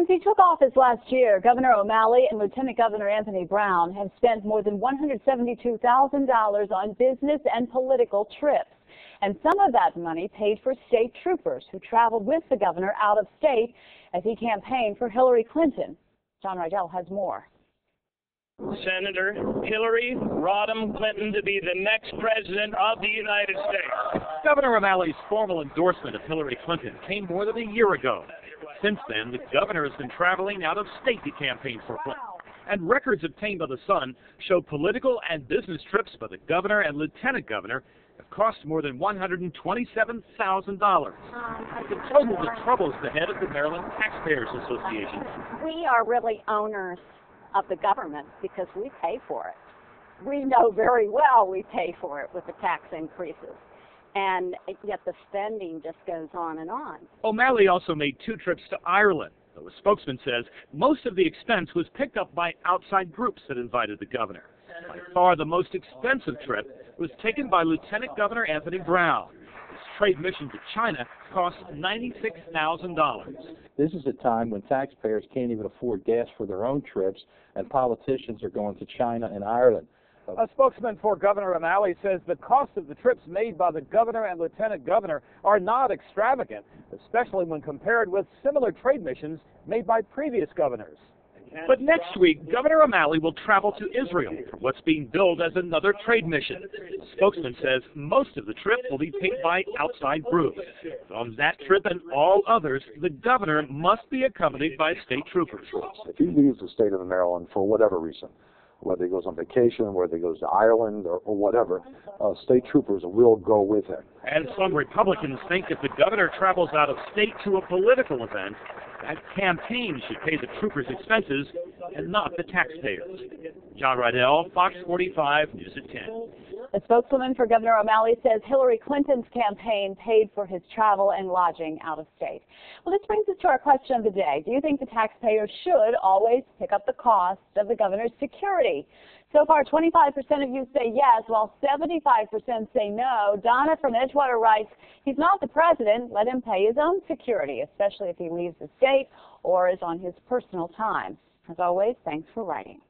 Since he took office last year, Governor O'Malley and Lieutenant Governor Anthony Brown have spent more than $172,000 on business and political trips. And some of that money paid for state troopers who traveled with the governor out of state as he campaigned for Hillary Clinton. John Rydell has more. Senator Hillary Rodham Clinton to be the next president of the United States. Governor O'Malley's formal endorsement of Hillary Clinton came more than a year ago. Since then, the governor has been traveling out of state to campaign for Clinton. And records obtained by The Sun show political and business trips by the governor and lieutenant governor have cost more than $127,000. I've been told the troubles ahead of the Maryland Taxpayers Association. We are really owners of the government because we pay for it. We know very well we pay for it with the tax increases. And yet the spending just goes on and on. O'Malley also made 2 trips to Ireland, though a spokesman says most of the expense was picked up by outside groups that invited the governor. By far the most expensive trip was taken by Lieutenant Governor Anthony Brown. His trade mission to China cost $96,000. This is a time when taxpayers can't even afford gas for their own trips, and politicians are going to China and Ireland. A spokesman for Governor O'Malley says the cost of the trips made by the governor and lieutenant governor are not extravagant, especially when compared with similar trade missions made by previous governors. But next week, Governor O'Malley will travel to Israel for what's being billed as another trade mission. The spokesman says most of the trip will be paid by outside groups. On that trip and all others, the governor must be accompanied by state troopers. If he leaves the state of Maryland for whatever reason, whether he goes on vacation, whether he goes to Ireland or whatever, state troopers will go with him. And some Republicans think if the governor travels out of state to a political event, that campaign should pay the troopers' expenses and not the taxpayers. John Rydell, Fox 45, News at 10. A spokeswoman for Governor O'Malley says Hillary Clinton's campaign paid for his travel and lodging out of state. Well, this brings us to our question of the day. Do you think the taxpayers should always pick up the cost of the governor's security? So far, 25% of you say yes, while 75% say no. Donna from Edgewater writes, he's not the president. Let him pay his own security, especially if he leaves the state or is on his personal time. As always, thanks for writing.